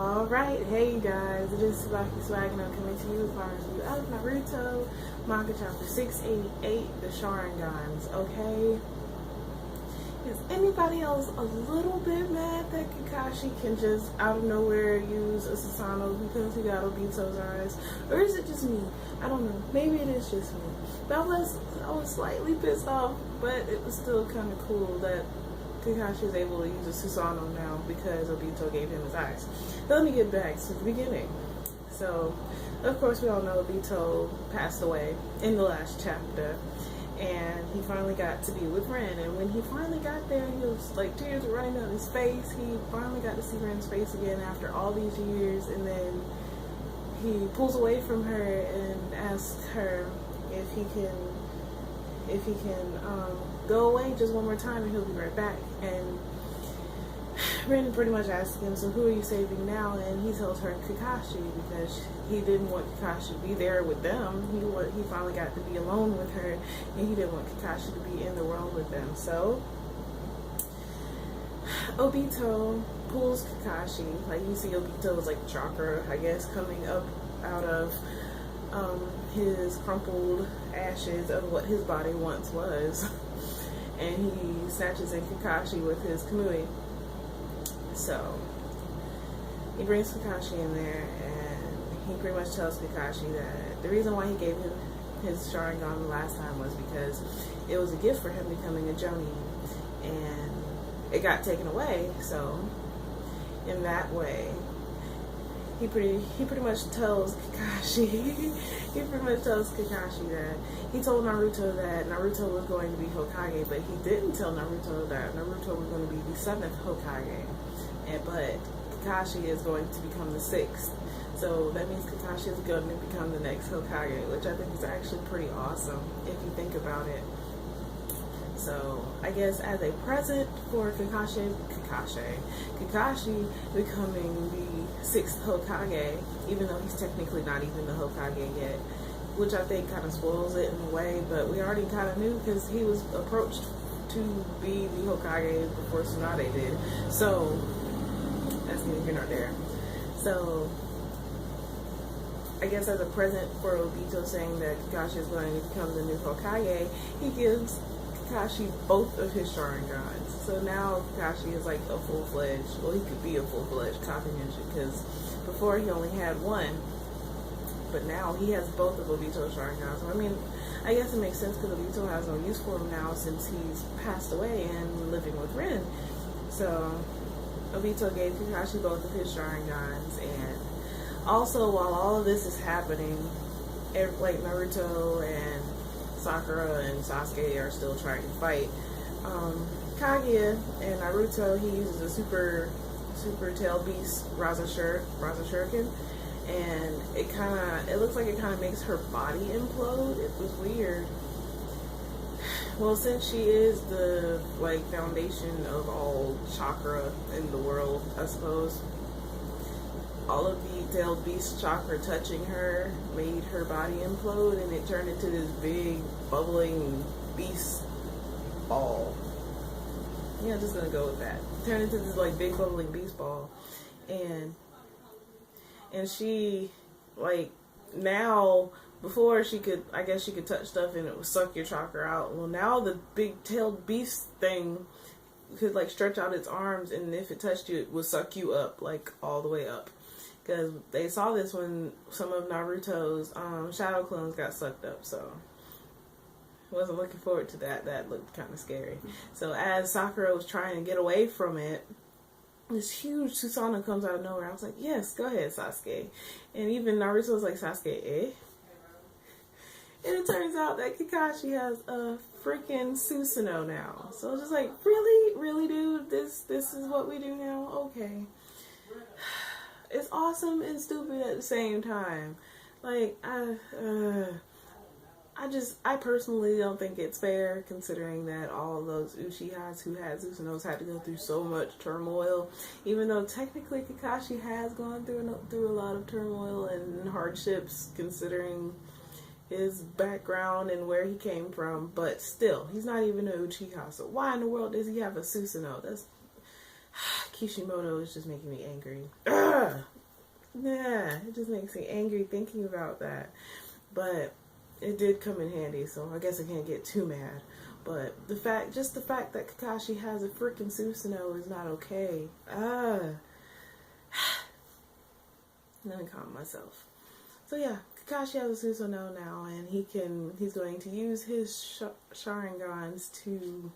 Alright, hey you guys, it is TsubakiSwagg and I'm coming to you with my review of Naruto Manga chapter 688, the Sharingans, okay? Is anybody else a little bit mad that Kakashi can just out of nowhere use a Susanoo because he got Obito's eyes? Or is it just me? I don't know. Maybe it is just me. But I was slightly pissed off, but it was still kind of cool that Kakashi is able to use a Susanoo now because Obito gave him his eyes. But let me get back to the beginning. So, of course, we all know Obito passed away in the last chapter, and he finally got to be with Ren. And when he finally got there, he was like tears were running down his face. He finally got to see Ren's face again after all these years, and then he pulls away from her and asks her if he can go away just one more time and he'll be right back. And Ren pretty much asked him, so who are you saving now? And he tells her Kakashi, because he didn't want Kakashi to be there with them. He finally got to be alone with her, and he didn't want Kakashi to be in the world with them. So Obito pulls Kakashi, like you see Obito's like chakra, I guess, coming up out of his crumpled ashes of what his body once was, and he snatches in Kakashi with his Kamui. So he brings Kakashi in there, and he pretty much tells Kakashi that the reason why he gave him his Sharingan the last time was because it was a gift for him becoming a Jonin, and it got taken away. So in that way, he pretty much tells Kakashi that he told Naruto that Naruto was going to be Hokage, but he didn't tell Naruto that Naruto was going to be the 7th Hokage, but Kakashi is going to become the 6th. So that means Kakashi is going to become the next Hokage, which I think is actually pretty awesome if you think about it. So I guess as a present for Kakashi becoming the 6th Hokage, even though he's technically not even the Hokage yet, which I think kind of spoils it in a way, but we already kind of knew because he was approached to be the Hokage before Tsunade did. So that's neither here nor there. So I guess as a present for Obito saying that Kakashi is going to become the new Hokage, he gives Kakashi both of his Sharingans. So now Kakashi is like a full-fledged, well, he could be a full-fledged copy ninja, because before he only had one, but now he has both of Obito's Sharingans. So I mean, I guess it makes sense because Obito has no use for him now since he's passed away and living with Ren. So Obito gave Kakashi both of his Sharingans, and also while all of this is happening, like Naruto and Sakura and Sasuke are still trying to fight. Kaguya and Naruto, he uses a super tail beast Raza Shuriken, and it looks like it kind of makes her body implode. It was weird. Well, since she is the foundation of all chakra in the world, I suppose, all of the tailed beast chakra touching her made her body implode, and it turned into this big bubbling beast ball. Yeah, I'm just gonna go with that. Turned into this big bubbling beast ball, and she now, before she could, I guess she could touch stuff and it would suck your chakra out. Well, now the big tailed beast thing could stretch out its arms, and if it touched you, it would suck you up all the way up. Because they saw this when some of Naruto's shadow clones got sucked up, so wasn't looking forward to that. That looked kind of scary. So as Sakura was trying to get away from it, this huge Susanoo comes out of nowhere. I was like, yes, go ahead, Sasuke. And even Naruto was like, Sasuke, eh? And it turns out that Kakashi has a freaking Susanoo now. So it's just like, really, dude? This is what we do now? Okay. It's awesome and stupid at the same time. I personally don't think it's fair, considering that all of those Uchihas who had Susanoo had to go through so much turmoil. Even though technically Kakashi has gone through a lot of turmoil and hardships, considering his background and where he came from, but still, he's not even an Uchiha. So why in the world does he have a Susanoo? That's Kishimoto is just making me angry. Ugh! Nah, it just makes me angry thinking about that. But it did come in handy, so I guess I can't get too mad. But just the fact that Kakashi has a freaking Susanoo is not okay. Let me calm myself. So yeah, Kakashi has a Susanoo now, and he's going to use his Sharingans to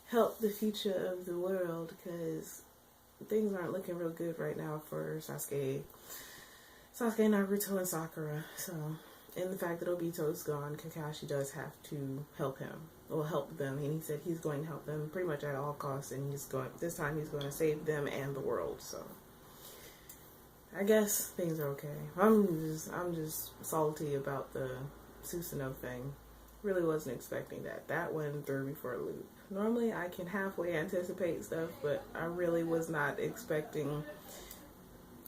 help the future of the world, because things aren't looking real good right now for Sasuke, Naruto, and Sakura. So, and the fact that Obito's gone, Kakashi does have to help him. Well, help them, and he said he's going to help them pretty much at all costs, and this time he's going to save them and the world. So, I guess things are okay. I'm just salty about the Susanoo thing. Really wasn't expecting that. That one threw me for a loop. Normally I can halfway anticipate stuff, but I really was not expecting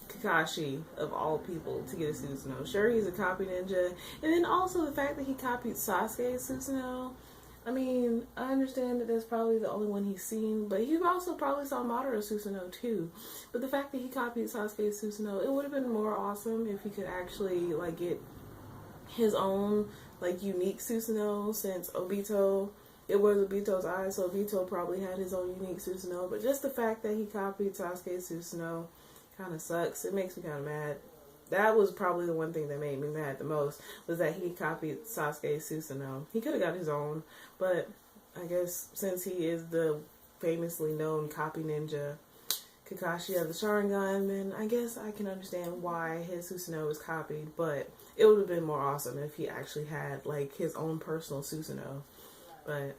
Kakashi, of all people, to get a Susanoo. Sure, he's a copy ninja. And then also the fact that he copied Sasuke's Susanoo. I mean, I understand that that's probably the only one he's seen, but he also probably saw Madora's Susanoo too. But the fact that he copied Sasuke's Susanoo, it would have been more awesome if he could actually, like, get his own, like, unique Susanoo, since Obito, it was Obito's eyes, so Obito probably had his own unique Susanoo. But just the fact that he copied Sasuke's Susanoo kind of sucks. It makes me kind of mad. That was probably the one thing that made me mad the most, was that he copied Sasuke's Susanoo. He could have got his own, but I guess since he is the famously known copy ninja, Kakashi has the Sharingan, then I guess I can understand why his Susanoo was copied, but it would have been more awesome if he actually had, like, his own personal Susanoo. But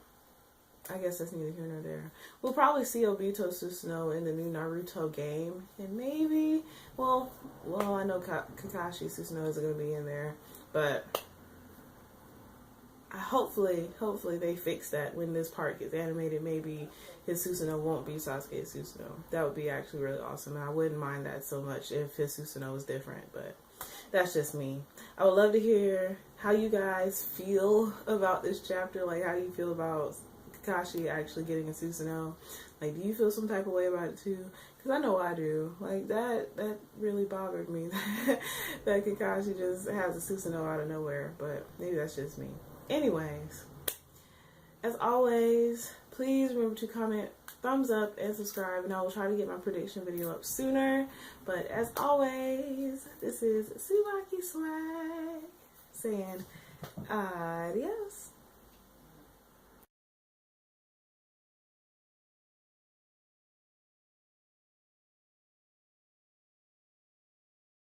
I guess that's neither here nor there. We'll probably see Obito's Susanoo in the new Naruto game, and maybe, well, I know Kakashi's Susanoo is going to be in there, but hopefully they fix that when this part gets animated. Maybe his Susanoo won't be Sasuke's Susanoo. That would be actually really awesome, and I wouldn't mind that so much if his Susanoo was different, but that's just me. I would love to hear how you guys feel about this chapter. Like, how do you feel about Kakashi actually getting a Susanoo? Like, do you feel some type of way about it too? Because I know I do. Like, that really bothered me that Kakashi just has a Susanoo out of nowhere, but maybe that's just me. Anyways, as always, please remember to comment, thumbs up, and subscribe, and I will try to get my prediction video up sooner. But as always, this is TsubakiSwagg saying adios.